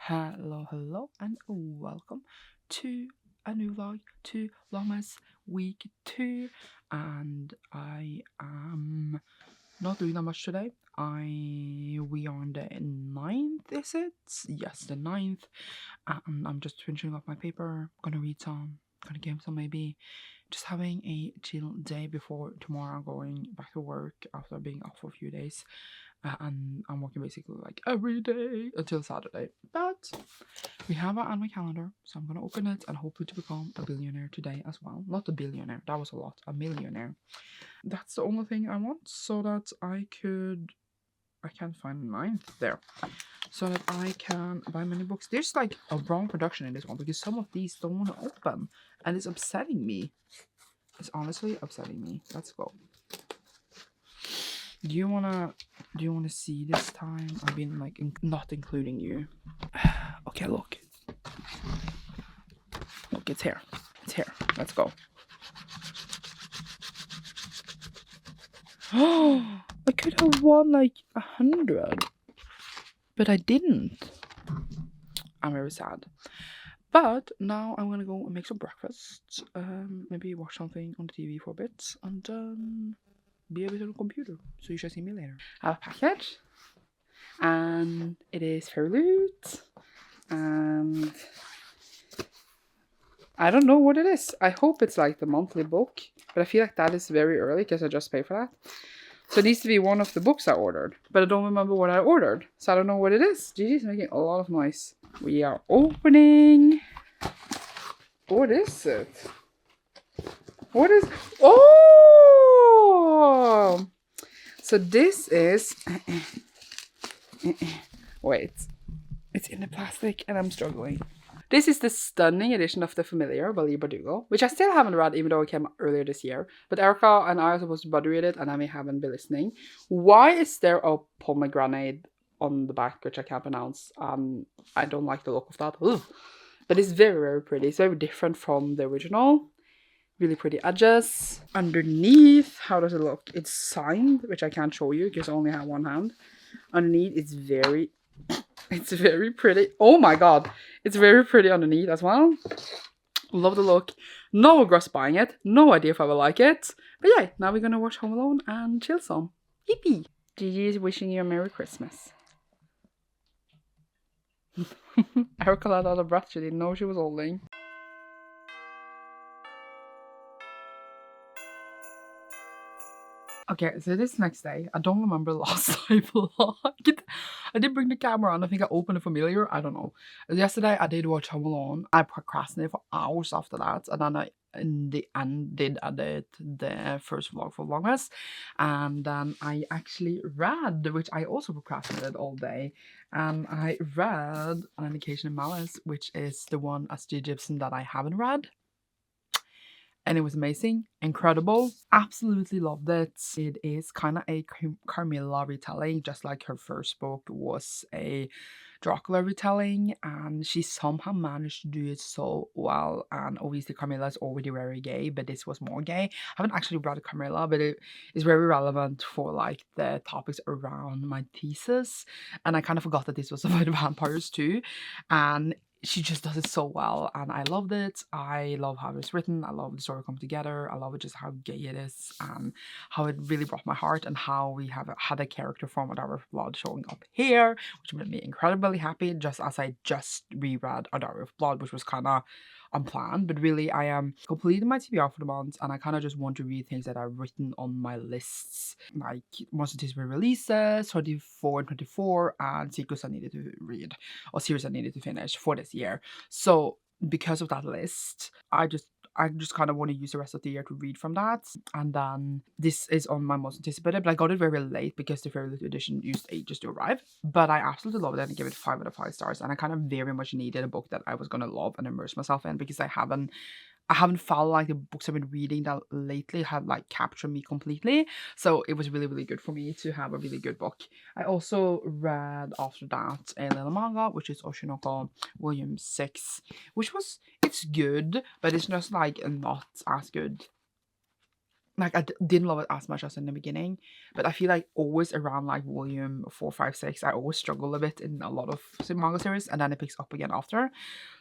Hello, and welcome to a new vlog, to Vlogmas week 2. And I am not doing that much today. We are on the 9th, is it? Yes, the 9th. And I'm just finishing up my paper, gonna read some, gonna game some maybe. Just having a chill day before tomorrow going back to work after being off for a few days. And I'm working basically like every day until Saturday. But we have it on my calendar, so I'm gonna open it and hopefully to become a billionaire today as well. Not a billionaire, that was a lot, a millionaire. That's the only thing I want, so that I can't find the 9th there. So that I can buy many books. There's like a wrong production in this one because some of these don't want to open, and it's upsetting me. It's honestly upsetting me. Let's go. Do you wanna see this time? I've been like not including you. Okay, look, it's here. It's here. Let's go. Oh, I could have won like 100, but I didn't. I'm very sad. But now I'm gonna go and make some breakfast. Maybe watch something on the TV for a bit, and be a bit on the computer. So you shall see me later. I have a package, and it is Fairloot, and I don't know what it is. I hope it's like the monthly book, but I feel like that is very early because I just paid for that. So it needs to be one of the books I ordered, but I don't remember what I ordered, so I don't know what it is. Gigi's making a lot of noise. We are opening. What is it? What is... Oh! So this is... Wait. It's in the plastic and I'm struggling. This is the stunning edition of The Familiar by Lee Bardugo, which I still haven't read even though it came out earlier this year. But Erica and I are supposed to buddy read it and I haven't been listening. Why is there a pomegranate on the back, which I can't pronounce? I don't like the look of that. Ugh. But it's very, very pretty. It's very different from the original. Really pretty edges. Underneath, how does it look? It's signed, which I can't show you because I only have one hand. Underneath, it's very pretty. Oh my god. It's very pretty underneath as well. Love the look. No regrets buying it. No idea if I will like it. But yeah, now we're gonna watch Home Alone and chill some. Yippee! Gigi is wishing you a Merry Christmas. Erica let out a breath she didn't know she was holding. Okay, so this next day, I don't remember last time I vlogged. I did bring the camera on. I think I opened a Familiar. I don't know. Yesterday, I did watch Home Alone. I procrastinated for hours after that. And then I, in the end, did edit the first vlog for Vlogmas. And then I actually read, which I also procrastinated all day. And I read An Indication of Malice, which is the one as G. Gibson that I haven't read. And it was amazing, incredible, absolutely loved it. It is kind of a Carmilla retelling, just like her first book was a Dracula retelling, and she somehow managed to do it so well. And obviously Carmilla is already very gay, but this was more gay. I haven't actually read Carmilla, but it is very relevant for like the topics around my thesis. And I kind of forgot that this was about vampires too. And she just does it so well, and I loved it. I love how it's written. I love the story come together. I love it just how gay it is and how it really brought my heart, and how we have had a character from A Diary of Blood showing up here, which made me incredibly happy, just as I just reread A Diary of Blood, which was kind of unplanned. But really, I am completing my TBR for the month, and I kind of just want to read things that I've written on my lists, like Monster Teaspoon releases, 24 and 24, and sequels I needed to read, or series I needed to finish for this year. So because of that list, I just kind of want to use the rest of the year to read from that. And then this is on my most anticipated, but I got it very late because the Fairly edition used ages to arrive. But I absolutely love it and I give it 5 out of 5 stars. And I kind of very much needed a book that I was going to love and immerse myself in, because I haven't felt like the books I've been reading that lately have like captured me completely. So it was really, really good for me to have a really good book. I also read after that a little manga, which is Oshinoko Volume 6, which was, it's good, but it's just like not as good like didn't love it as much as in the beginning, but I feel like always around like volume 4, 5, 6, I always struggle a bit in a lot of manga series, and then it picks up again after.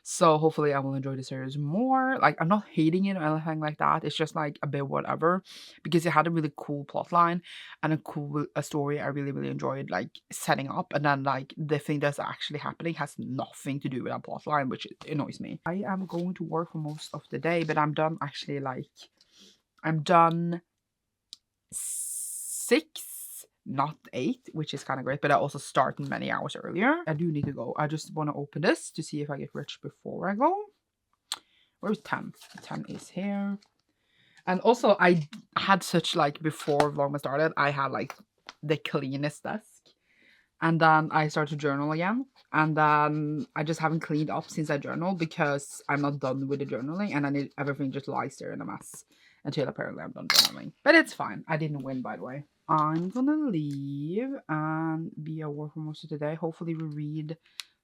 So hopefully I will enjoy the series more. Like, I'm not hating it or anything like that. It's just like a bit whatever, because it had a really cool plot line and a story I really, really enjoyed like setting up, and then like the thing that's actually happening has nothing to do with that plot line, which annoys me. I am going to work for most of the day, but I'm done actually like I'm done 6, not 8, which is kind of great, but I also started many hours earlier. I do need to go. I just want to open this to see if I get rich before I go. Where's 10? 10 is here. And also, I had such like, before Vlogmas started, I had like the cleanest desk. And then I started to journal again. And then I just haven't cleaned up since I journaled, because I'm not done with the journaling, and then everything just lies there in a mess until apparently I'm done journaling. But it's fine. I didn't win, by the way. I'm gonna leave and be at work for most of the day. Hopefully we read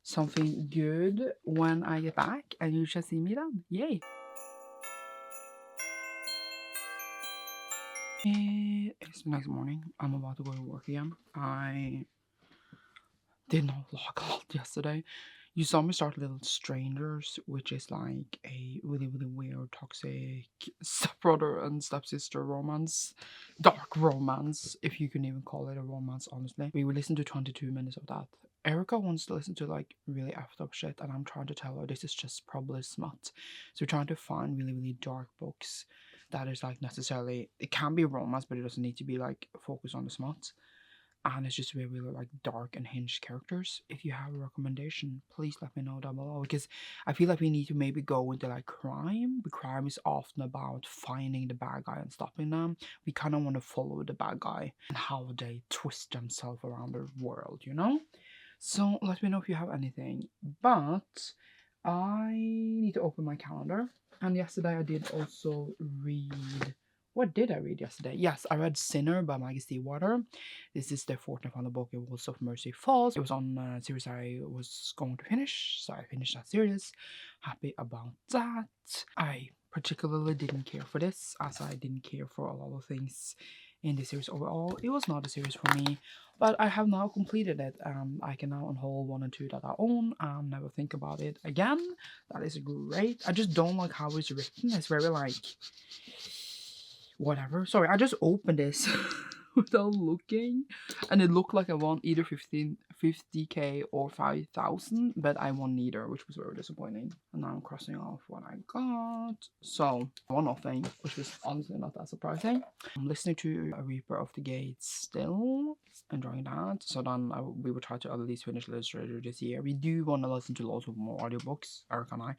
something good when I get back, and you shall see me then. Yay! It's the next morning. I'm about to go to work again. I did not vlog a lot yesterday. You saw me start Little Strangers, which is like a really, really weird, toxic stepbrother and stepsister romance. Dark romance, if you can even call it a romance, honestly. We will listen to 22 minutes of that. Erica wants to listen to like really effed up shit, and I'm trying to tell her this is just probably smut. So we're trying to find really, really dark books that is like necessarily, it can be romance, but it doesn't need to be like focused on the smut. And it's just really, really like dark and hinged characters. If you have a recommendation, please let me know down below, because I feel like we need to maybe go into like crime, but crime is often about finding the bad guy and stopping them. We kind of want to follow the bad guy and how they twist themselves around the world, you know? So let me know if you have anything. But I need to open my calendar. And yesterday I did also read. What did I read yesterday? Yes, I read Sinner by Maggie Stiefvater. This is the fourth and final book in Walls of Mercy Falls. It was on a series I was going to finish, so I finished that series. Happy about that. I particularly didn't care for this, as I didn't care for a lot of things in the series overall. It was not a series for me, but I have now completed it. I can now unhaul 1 and 2 that I own and never think about it again. That is great. I just don't like how it's written. It's very like whatever. Sorry, I just opened this without looking, and it looked like I won either 50k or 5,000, but I won neither, which was very disappointing. And now I'm crossing off what I got. So I won nothing, which was honestly not that surprising. I'm listening to A Reaper of the Gates still, enjoying that. So then we will try to at least finish Illustrator this year. We do want to listen to lots of more audiobooks, Eric and I,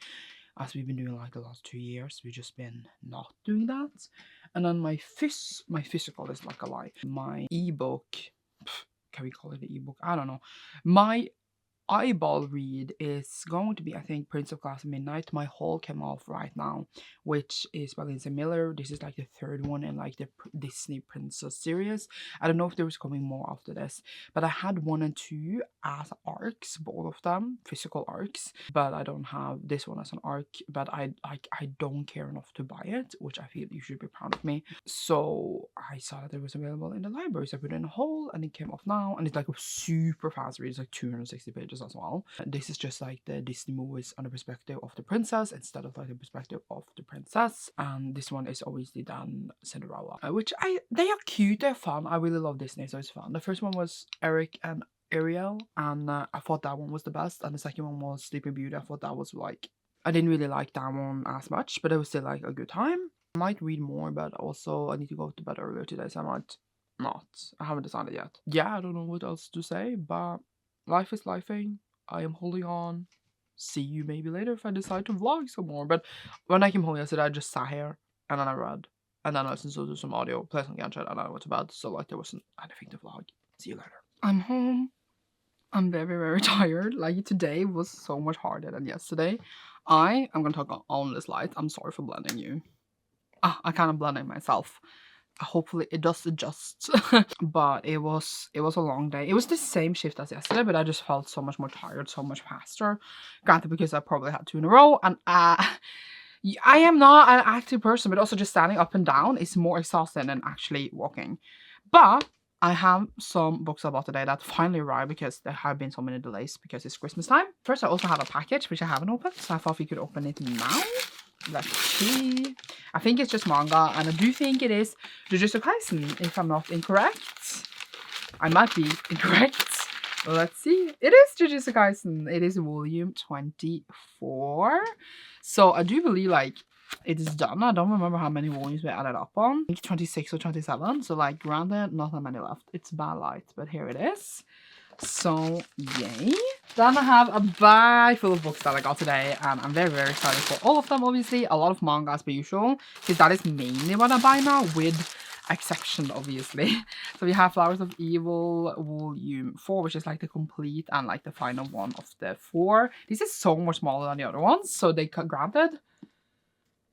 as we've been doing like the last 2 years. We've just been not doing that. And then my physical is like a lie. My ebook, can we call it an ebook? I don't know. My eyeball read is going to be, I think, Prince of Glass at Midnight. My haul came off right now, which is by Lindsay Miller. This is like the third one in like the Disney Princess series. I don't know if there was coming more after this, but I had 1 and 2 as arcs, both of them physical arcs, but I don't have this one as an arc. But I don't care enough to buy it, which I feel you should be proud of me. So I saw that it was available in the library, so I put it in a haul, and it came off now, and it's like a super fast read. It's like 260 pages as well. This is just like the Disney movies on the perspective of the princess instead of like the perspective of the princess. And this one is obviously then Cinderella, which they are cute, they're fun. I really love Disney, so it's fun. The first one was Eric and Ariel, and I thought that one was the best. And the second one was Sleeping Beauty. I thought that was like, I didn't really like that one as much, but it was still like a good time. I might read more, but also I need to go to bed earlier today, so I might not. I haven't decided yet. Yeah, I don't know what else to say, but life is lifing. I am holding on. See you maybe later if I decide to vlog some more. But when I came home yesterday, I just sat here and then I read, and then I listened to some audio, played some Genshin, and then I went to bed. So like there wasn't anything to vlog. See you later. I'm home. I'm very, very tired. Like today was so much harder than yesterday. I'm gonna talk on this light. I'm sorry for blending you. I kind of blending myself. Hopefully it does adjust. But it was a long day. It was the same shift as yesterday, but I just felt so much more tired, so much faster. Granted, because I probably had 2 in a row, and I am not an active person, but also just standing up and down is more exhausting than actually walking. But I have some books I bought today that finally arrived because there have been so many delays because it's Christmas time. First, I also have a package which I haven't opened, so I thought we could open it now. Let's see. I think it's just manga, and I do think it is Jujutsu Kaisen, if I'm not incorrect. I might be incorrect. Let's see. It is Jujutsu Kaisen. It is volume 24. So I do believe like it is done. I don't remember how many volumes we added up on. I think 26 or 27. So like granted, not that many left. It's bad light, but here it is. So yay. Then I have a bag full of books that I got today, and I'm very, very excited for all of them, obviously. A lot of manga as per usual, because that is mainly what I buy now, with exception, obviously. So we have Flowers of Evil volume 4, which is like the complete and like the final one of the 4. This is so much smaller than the other ones, so they granted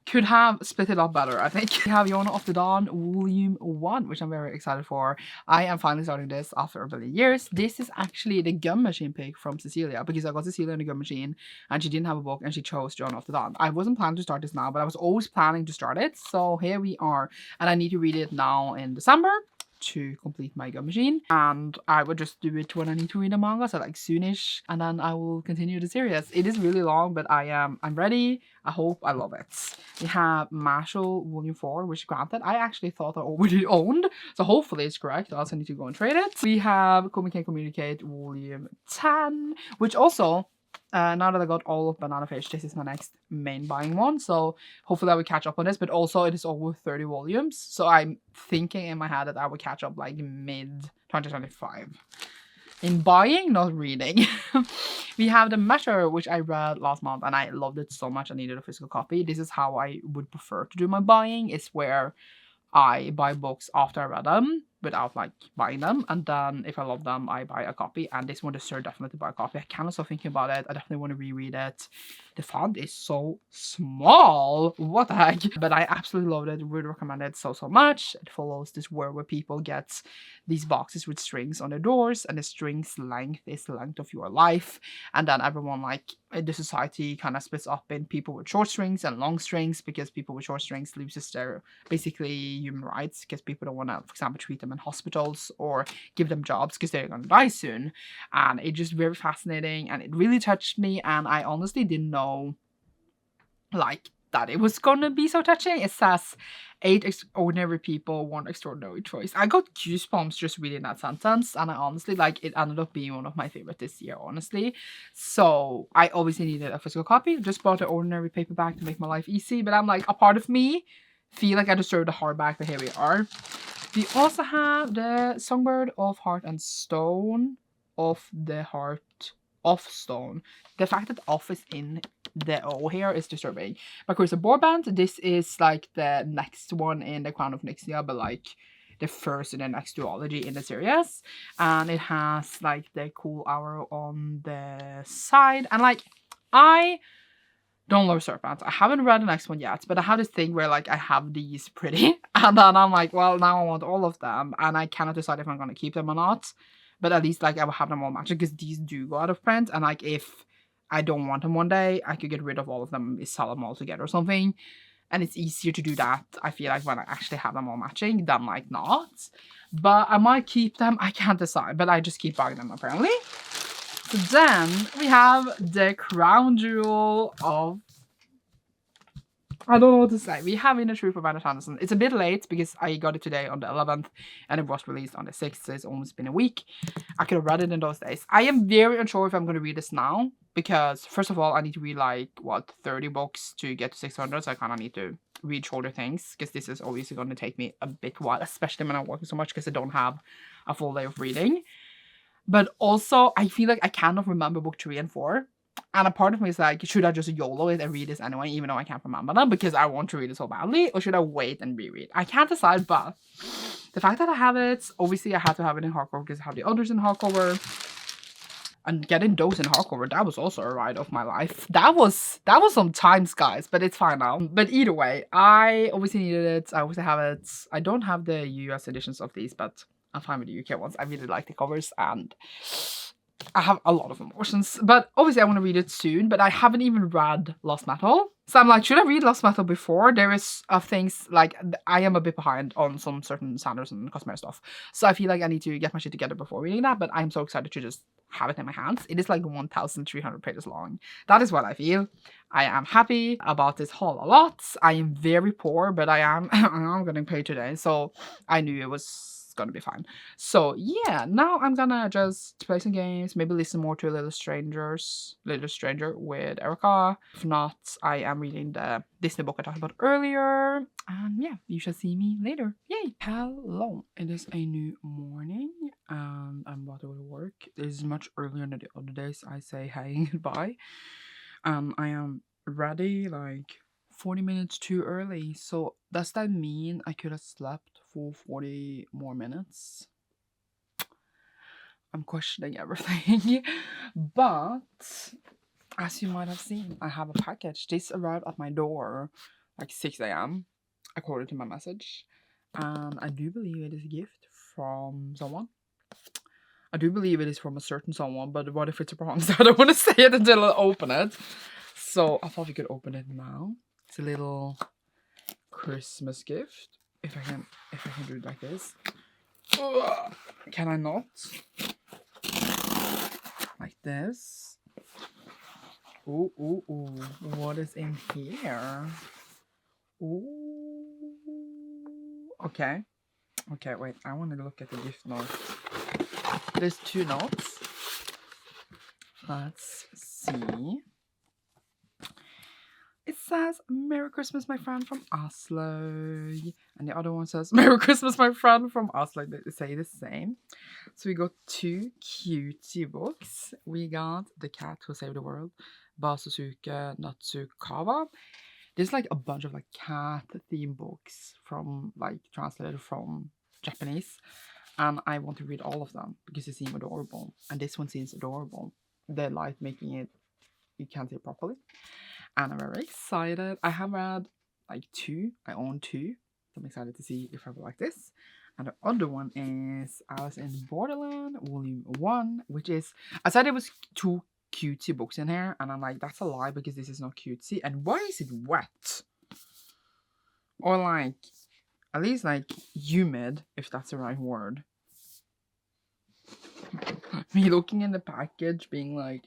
could have split it up better, I think. We have Yona of the Dawn volume 1, which I'm very excited for. I am finally starting this after a billion years. This is actually the gum machine pick from Cecilia, because I got Cecilia in the gum machine and she didn't have a book and she chose Yona of the Dawn. I wasn't planning to start this now, but I was always planning to start it. So here we are, and I need to read it now in December to complete my gum machine, and I would just do it when I need to read a manga, so like soonish, and then I will continue the series. It is really long, but I'm ready. I hope I love it. We have Marshall volume 4, which granted I actually thought I already owned, so hopefully it's correct. I also need to go and trade it. We have Come Can Communicate volume 10, which also now that I got all of Banana Fish, this is my next main buying one, so hopefully I will catch up on this, but also it is over 30 volumes, so I'm thinking in my head that I will catch up like mid 2025 in buying, not reading. We have The Measure, which I read last month and I loved it so much I needed a physical copy. This is how I would prefer to do my buying, is where I buy books after I read them without like buying them, and then if I love them I buy a copy, and this one deserves definitely to buy a copy. I can't stop thinking about it. I definitely want to reread it. The font is so small, what the heck, but I absolutely loved it. Would recommend it so much. It follows this world where people get these boxes with strings on their doors, and the strings length is the length of your life, and then everyone like the society kind of splits up in people with short strings and long strings, because people with short strings loses their basically human rights, because people don't want to, for example, treat them in hospitals or give them jobs because they're gonna die soon. And it's just very fascinating, and it really touched me, and I honestly didn't know like that it was gonna be so touching. It says 8 extraordinary people, 1 extraordinary choice. I got goosebumps just reading that sentence, and I honestly like it ended up being one of my favorite this year, honestly. So I obviously needed a physical copy. Just bought an ordinary paperback to make my life easy, but I'm like, a part of me feel like I deserve the hardback, but here we are. We also have the Songbird of Heart and Stone, of the Heart of Stone. The fact that off is in the O here is disturbing. By Carissa Borband. This is like the next one in the Crown of Nixia, but like the first in the next duology in the series. And it has like the cool arrow on the side. And like, I don't love Serpent. I haven't read the next one yet, but I have this thing where like I have these pretty, and then I'm like, well, now I want all of them, and I cannot decide if I'm gonna keep them or not. But at least like I will have them all matching, because these do go out of print, and like if I don't want them one day, I could get rid of all of them and sell them all together or something. And it's easier to do that, I feel like, when I actually have them all matching than like not. But I might keep them, I can't decide, but I just keep buying them apparently. So then we have the crown jewel of, I don't know what to say. We have In the Truth of Anna Anderson. It's a bit late because I got it today on the 11th and it was released on the 6th, so it's almost been a week. I could have read it in those days. I am very unsure if I'm going to read this now, because first of all, I need to read like, what, 30 books to get to 600, so I kind of need to read shorter things, because this is obviously going to take me a bit while, especially when I'm working so much, because I don't have a full day of reading. But also, I feel like I cannot remember book 3 and 4. And a part of me is like, should I just YOLO it and read this anyway, even though I can't remember them, because I want to read it so badly? Or should I wait and reread? I can't decide, but the fact that I have it, obviously I had to have it in hardcover because I have the others in hardcover. And getting those in hardcover, that was also a ride of my life. That was some times, guys, but it's fine now. But either way, I obviously needed it. I obviously have it. I don't have the US editions of these, but I'm fine with the UK ones. I really like the covers, and I have a lot of emotions, but obviously I want to read it soon, but I haven't even read Lost Metal. So I'm like, should I read Lost Metal before? There is things like, I am a bit behind on some certain standards and cosmetic stuff. So I feel like I need to get my shit together before reading that, but I'm so excited to just have it in my hands. It is like 1,300 pages long. That is what I feel. I am happy about this haul a lot. I am very poor, but I'm getting paid today, so I knew it was gonna be fine. So yeah, now I'm gonna just play some games, maybe listen more to Little Stranger with Erica. If not, I am reading the Disney book I talked about earlier. And yeah, you shall see me later. Yay! Hello, it is a new morning and I'm about to go to work. It is much earlier than the other days I say hey and goodbye. I am ready like 40 minutes too early. So does that mean I could have slept for 40 more minutes? I'm questioning everything. But as you might have seen, I have a package. This arrived at my door like 6 a.m. according to my message. And I do believe it is a gift from someone. I do believe it is from a certain someone, but what if it's wrong? So I don't want to say it until I open it. So I thought we could open it now. It's a little Christmas gift. If I can do it like this. Ugh. Can I not? Like this. Ooh, ooh, ooh. What is in here? Ooh. Okay. Okay, wait. I want to look at the gift note. There's 2 notes. Let's see. It says, Merry Christmas, my friend from Oslo. And the other one says, Merry Christmas, my friend from Oslo. They say the same. So we got 2 cutie books. We got The Cat Who Saved the World, Basusuke Natsukawa. There's like a bunch of like cat theme books from like translated from Japanese. And I want to read all of them because they seem adorable. And this one seems adorable. The light making it, you can't see it properly. And I'm very excited. I have read like 2. I own 2. So I'm excited to see if I will like this. And the other one is Alice in Borderland Volume 1, which is, I said it was 2 cutesy books in here. And I'm like, that's a lie because this is not cutesy. And why is it wet? Or like, at least like humid, if that's the right word. Me looking in the package being like,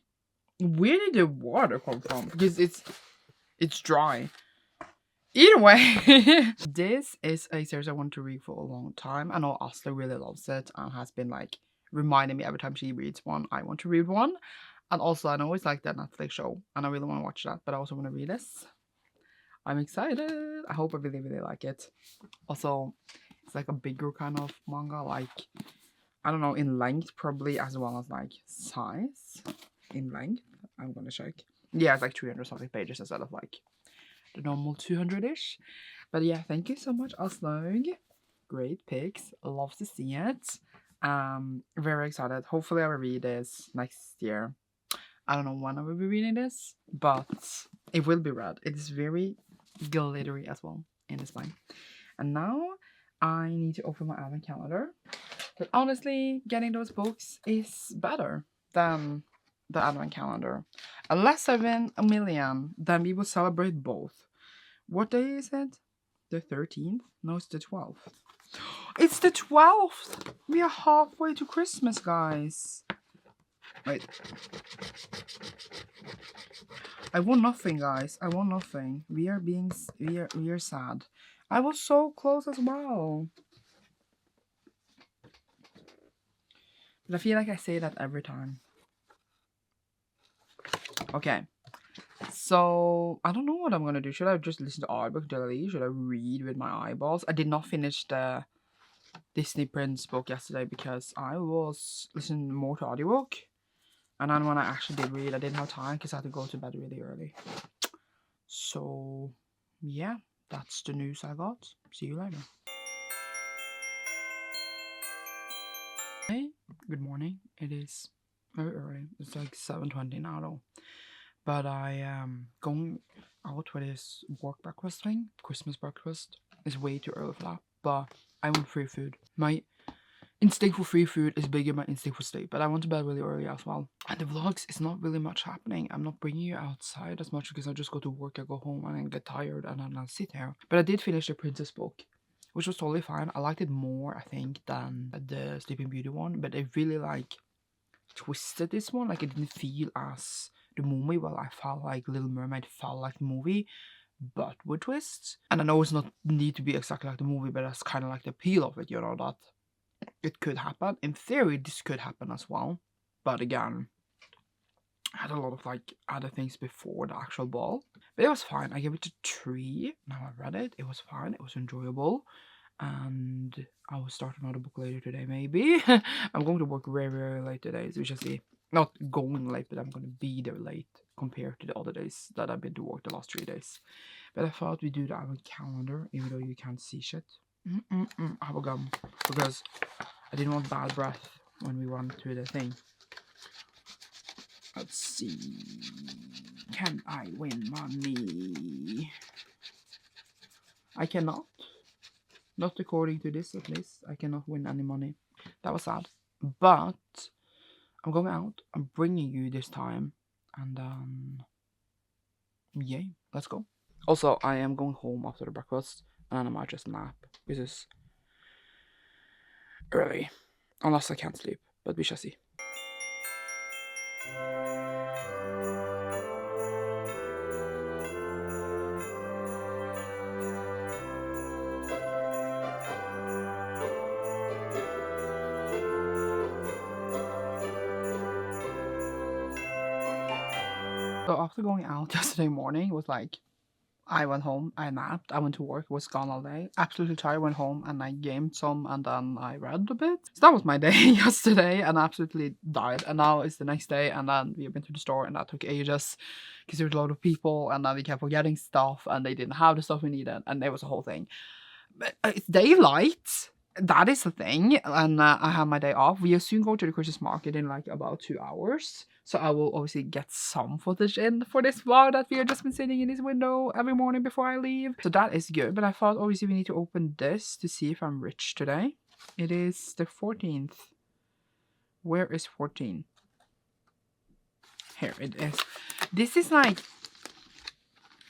where did the water come from? Because it's dry. Either way, this is a series I want to read for a long time. I know Asla really loves it and has been like reminding me every time she reads one, I want to read one. And also, I know it's like that Netflix show and I really want to watch that, but I also want to read this. I'm excited. I hope I really, really like it. Also, it's like a bigger kind of manga, like, I don't know, in length probably, as well as like size. In length, I'm gonna check. Yeah, it's like 300 something pages instead of like the normal 200-ish. But yeah, thank you so much, Aslaug. Great pics. Love to see it. Very excited. Hopefully I will read this next year. I don't know when I will be reading this, but it will be read. It is very glittery as well in this line. And now I need to open my advent calendar. But honestly, getting those books is better than the advent calendar. Unless I win a million, then we will celebrate both. What day is it? The 13th? No, it's the 12th. It's the 12th! We are halfway to Christmas, guys. Wait. I won nothing, guys. I won nothing. We are sad. I was so close as well. But I feel like I say that every time. Okay. So, I don't know what I'm gonna do. Should I just listen to audiobook until I leave? Should I read with my eyeballs? I did not finish the Disney Prince book yesterday because I was listening more to audiobook. And then when I actually did read, I didn't have time because I had to go to bed really early. So, yeah, that's the news I got. See you later. Hey, good morning. It is very early. It's like 7:20 now though. But I am going out for this work breakfast thing. Christmas breakfast. It's way too early for that. But I want free food. My instinct for free food is bigger than my instinct for sleep. But I went to bed really early as well. And the vlogs is not really much happening. I'm not bringing you outside as much because I just go to work, I go home and then get tired and then I'll sit here. But I did finish the Princess book, which was totally fine. I liked it more, I think, than the Sleeping Beauty one. But I really like twisted this one. Like, it didn't feel as the movie. Well, I felt like Little Mermaid felt like the movie, but with twists. And I know it's not need to be exactly like the movie, but that's kind of like the appeal of it, you know, that it could happen. In theory, this could happen as well. But again, I had a lot of like other things before the actual ball. But it was fine. I gave it a 3. Now I read it. It was fine. It was enjoyable. And I will start another book later today, maybe. I'm going to work very, very late today, so we shall see. Not going late, but I'm going to be there late compared to the other days that I've been to work the last 3 days. But I thought we'd do that on a calendar, even though you can't see shit. Have a gum, because I didn't want bad breath when we went to the thing. Let's see. Can I win money? I cannot. Not according to this, at least. I cannot win any money. That was sad. But I'm going out. I'm bringing you this time. And yay, let's go. Also, I am going home after the breakfast. And I might just nap. This is early. Unless I can't sleep. But we shall see. So after going out yesterday morning, it was like, I went home, I napped, I went to work, was gone all day, absolutely tired, went home and I gamed some and then I read a bit. So that was my day yesterday and I absolutely died. And now it's the next day and then we went to the store and that took ages because there was a lot of people and then we kept forgetting stuff and they didn't have the stuff we needed and it was a whole thing. But it's daylight. That is the thing, and I have my day off. We will soon go to the Christmas market in like about 2 hours. So I will obviously get some footage in for this vlog that we have just been sitting in this window every morning before I leave. So that is good, but I thought obviously we need to open this to see if I'm rich today. It is the 14th. Where is 14? Here it is. This is like,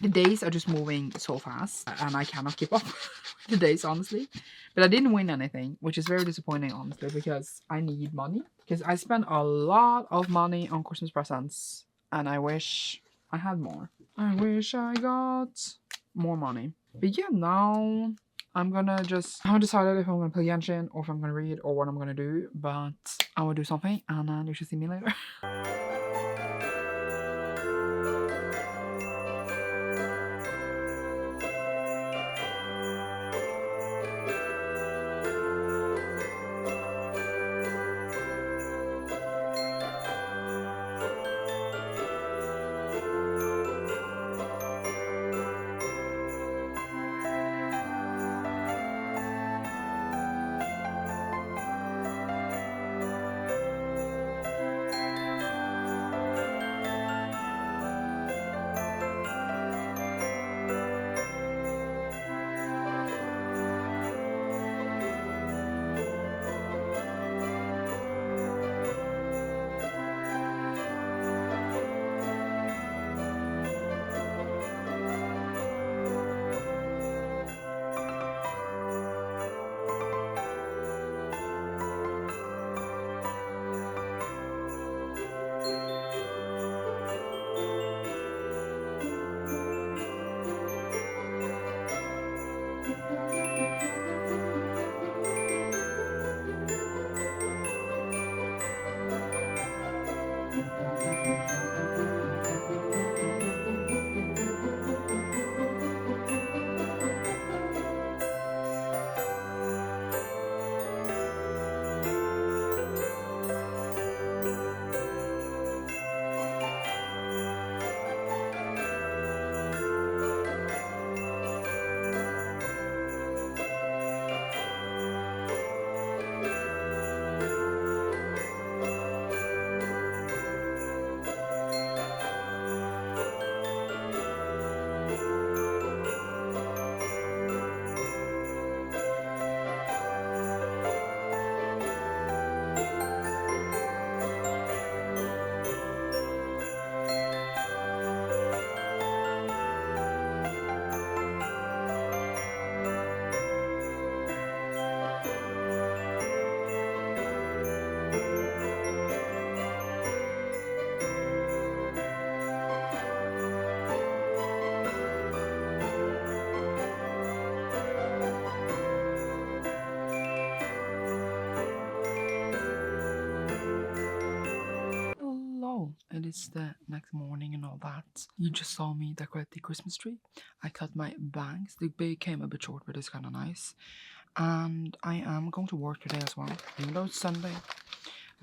the days are just moving so fast and I cannot keep up with the days, honestly. But I didn't win anything, which is very disappointing, honestly, because I need money. Because I spent a lot of money on Christmas presents and I wish I had more. I wish I got more money. But yeah, now I'm gonna just, I haven't decided if I'm gonna play Genshin or if I'm gonna read or what I'm gonna do. But I will do something and then you should see me later. is the next morning and all that. You just saw me decorate the Christmas tree. I cut my bangs. They became a bit short, but it's kind of nice. And I am going to work today as well, even though it's Sunday.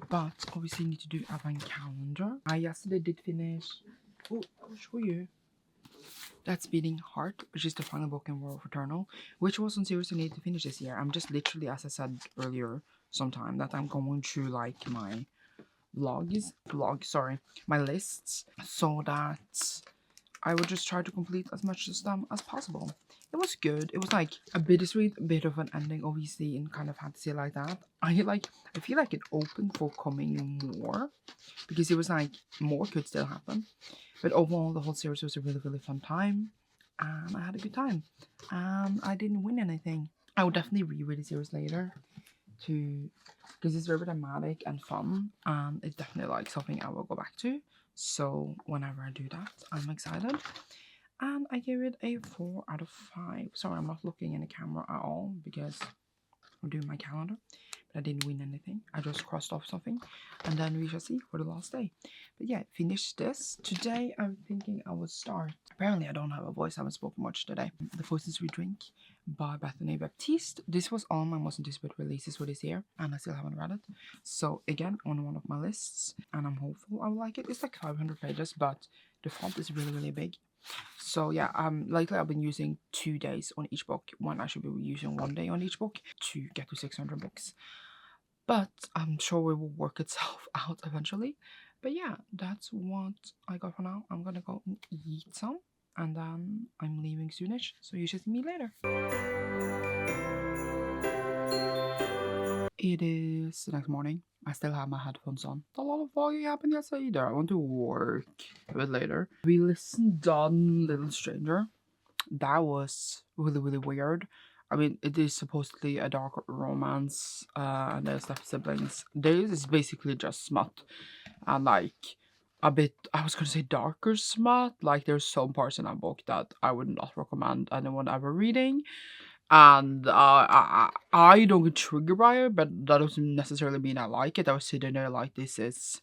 But obviously need to do advent calendar. I yesterday did finish. Oh, I'll show you. That's Beating Heart, which is the final book in World of Eternal, which wasn't seriously need to finish this year. I'm just literally, as I said earlier, sometime that I'm going through like my my lists, so that I would just try to complete as much of them as possible. It was good. It was like a bittersweet bit of an ending, obviously, in kind of fantasy like that. I feel like it opened for coming more, because it was like more could still happen. But overall, the whole series was a really, really fun time, and I had a good time. I didn't win anything. I would definitely reread the series later, because it's very dramatic and fun, and it's definitely like something I will go back to. So whenever I do that, I'm excited. And I gave it a 4 out of 5. Sorry, I'm not looking in the camera at all because I'm doing my calendar. But I didn't win anything. I just crossed off something. And then we shall see for the last day. But yeah, finish this. Today I'm thinking I would start. Apparently I don't have a voice. I haven't spoken much today. The Poisons We Drink by Bethany Baptiste. This was on my most anticipated releases for this year, and I still haven't read it. So again, on one of my lists, and I'm hopeful I will like it. It's like 500 pages, but the font is really, really big. So yeah, lately I've been using 2 days on each book when I should be using 1 day on each book to get to 600 books. But I'm sure it will work itself out eventually. But yeah, that's what I got for now. I'm gonna go and eat some, and then I'm leaving soonish, so you should see me later. It is the next morning. I still have my headphones on. A lot of vlogging happened yesterday either. I want to work a bit later. We listened on Little Stranger. That was really, really weird. I mean, it is supposedly a dark romance, and there's left siblings. This is basically just smut, and like a bit, I was gonna say darker smut. Like there's some parts in that book that I would not recommend anyone ever reading. And I don't get triggered by it, but that doesn't necessarily mean I like it. I was sitting there like, this is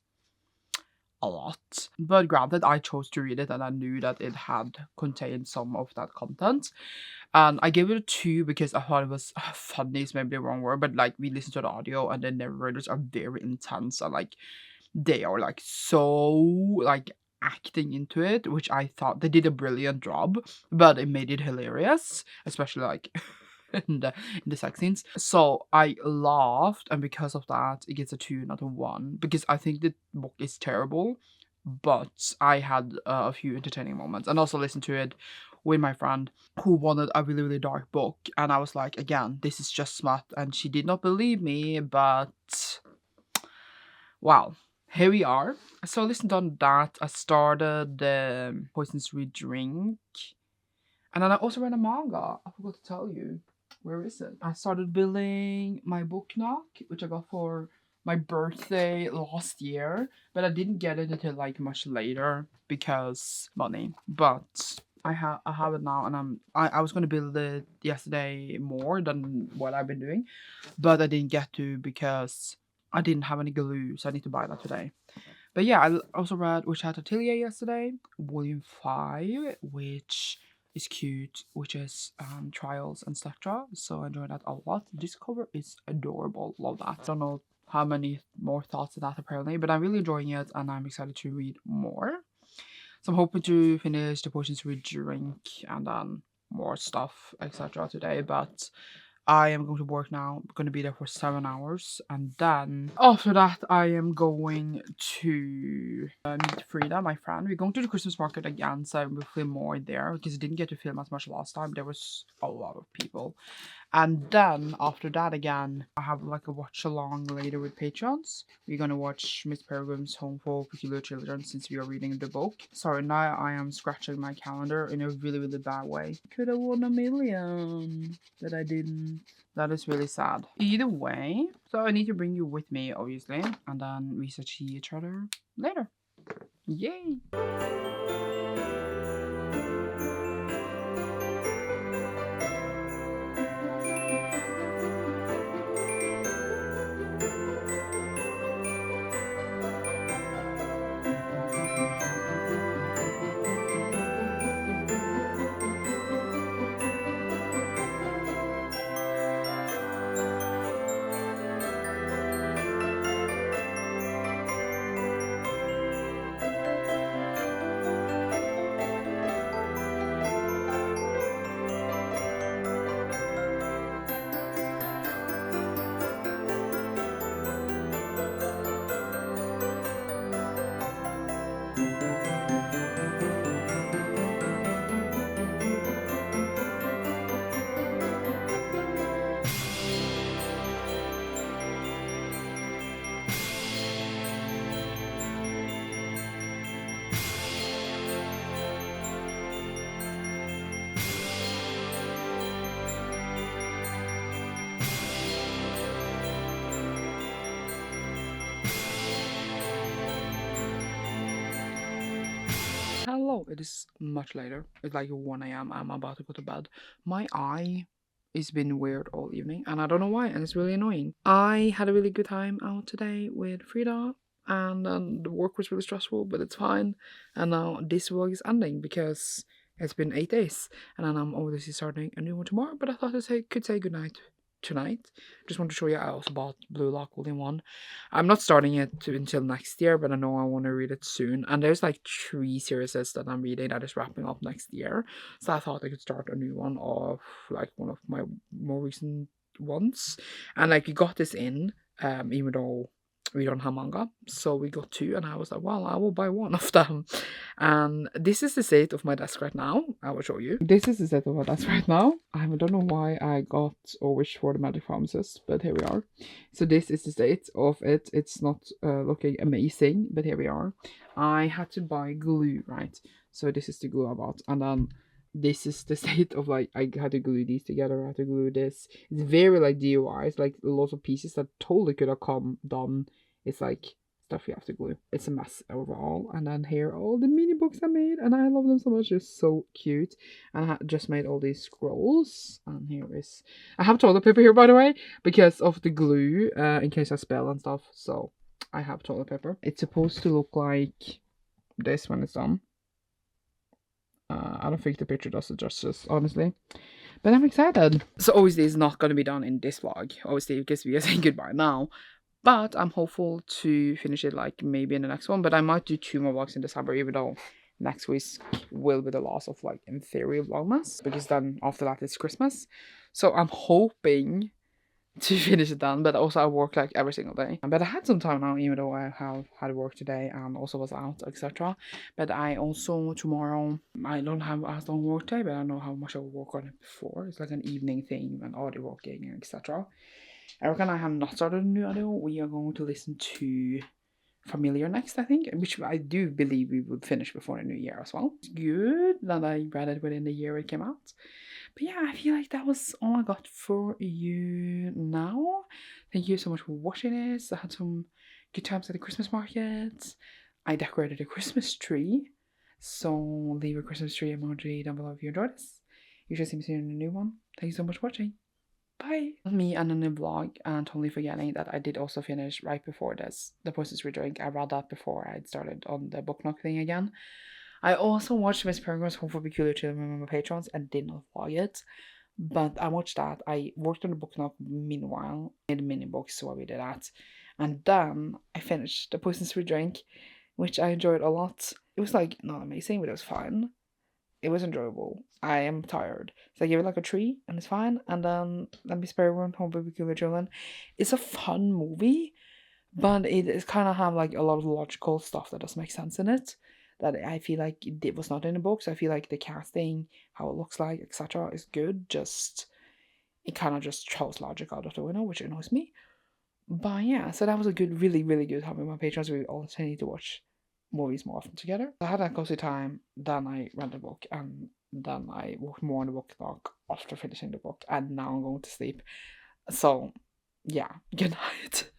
a lot. But granted, I chose to read it, and I knew that it had contained some of that content. And I gave it a 2 because I thought it was funny, is maybe the wrong word, but like we listened to the audio, and the narrators are very intense, and like they are like so like acting into it, which I thought they did a brilliant job, but it made it hilarious, especially like in the sex scenes. So I laughed, and because of that it gets a 2, not a 1, because I think the book is terrible, but I had a few entertaining moments, and also listened to it with my friend who wanted a really, really dark book, and I was like, again, this is just smut, and she did not believe me, but wow, here we are. So I listened on that. I started the Poisons We Drink, and then I also read a manga. I forgot to tell you. Where is it? I started building my book knock, which I got for my birthday last year, but I didn't get it until like much later because money. But I have it now, and I was gonna build it yesterday more than what I've been doing, but I didn't get to because I didn't have any glue, so I need to buy that today. But yeah, I also read Witch Hat Atelier yesterday, volume 5, which is cute, which is trials, etc. So I enjoyed that a lot. This cover is adorable. Love that. I don't know how many more thoughts of that apparently, but I'm really enjoying it, and I'm excited to read more. So I'm hoping to finish the Potions We Drink and then more stuff, etc. today, but I am going to work now. I'm going to be there for 7 hours, and then after that I am going to meet Frida, my friend. We're going to the Christmas market again, so I will film more there because I didn't get to film as much last time. There was a lot of people. And then after that again, I have like a watch along later with patrons. We're gonna watch Miss Peregrine's Home for Peculiar Children since we are reading the book. Sorry, now I am scratching my calendar in a really, really bad way. Could have won 1,000,000, but I didn't. That is really sad. Either way, so I need to bring you with me, obviously, and then we shall see each other later. Yay! hello, it is much later. It's like 1 a.m. I'm about to go to bed. My eye is been weird all evening and I don't know why, and it's really annoying. I had a really good time out today with Frida, and the work was really stressful, but it's fine. And now this vlog is ending because it's been 8 days and then I'm obviously starting a new one tomorrow, but I thought I could say goodnight tonight. Just want to show you I also bought Blue Lock Volume 1. I'm not starting it until next year, but I know I want to read it soon. And there's like 3 series that I'm reading that is wrapping up next year. So I thought I could start a new one of like one of my more recent ones. And like we got this in, even though we don't have manga. So we got 2 and I was like, well, I will buy one of them. And this is the state of my desk right now. I will show you. This is the state of my desk right now. I don't know why I got or wished for the Magic Pharmacist, but here we are. So this is the state of it. It's not looking amazing, but here we are. I had to buy glue, right? So this is the glue I bought. And then this is the state of like, I had to glue these together. I had to glue this. It's very like DIY. It's like lots of pieces that totally could have come done. It's like stuff you have to glue. It's a mess overall. And then here are all the mini books I made, and I love them so much. They're so cute. And I just made all these scrolls. And here is, I have toilet paper here, by the way, because of the glue, in case I spill and stuff. So I have toilet paper. It's supposed to look like this when it's done. I don't think the picture does it justice, honestly. But I'm excited. So obviously it's not going to be done in this vlog, obviously, because we are saying goodbye now. But I'm hopeful to finish it like maybe in the next one. But I might do 2 more vlogs in December, even though next week will be the last of like, in theory, Vlogmas. Because then after that it's Christmas. So I'm hoping to finish it done. But also I work like every single day. But I had some time now, even though I have had work today and also was out, etc. But I also tomorrow, I don't have as long work day, but I know how much I will work on it before. It's like an evening thing and audio working, etc. Erica and I have not started a new audio. We are going to listen to Familiar next, I think, which I do believe we would finish before the new year as well. It's good that I read it within the year it came out. But yeah, I feel like that was all I got for you now. Thank you so much for watching this. I had some good times at the Christmas market. I decorated a Christmas tree. So leave a Christmas tree emoji down below if you enjoyed this. You should see me soon in a new one. Thank you so much for watching. Bye. Me and a new vlog, and totally forgetting that I did also finish right before this The Poisonous Drink. I read that before I'd started on the book nook thing again. I also watched Miss Peregrine's Home for Peculiar Children with my patrons and did not vlog it. But I watched that. I worked on the book nook meanwhile, made mini books while we did that. And then I finished The Poisonous Drink, which I enjoyed a lot. It was like not amazing, but it was fun. It was enjoyable. I am tired. So I gave it like a 3 and it's fine. And then Let Me Spare One, Home for Peculiar Children. It's a fun movie, but it kind of have like a lot of logical stuff that doesn't make sense in it. That I feel like it was not in the books. I feel like the casting, how it looks like, etc. is good. Just, it kind of just throws logic out of the window, which annoys me. But yeah, so that was a good, really, really good time with my patrons. We also need to watch movies more often together. I had that cozy time, then I read the book, and then I worked more on the book talk after finishing the book, and now I'm going to sleep. So yeah, good night.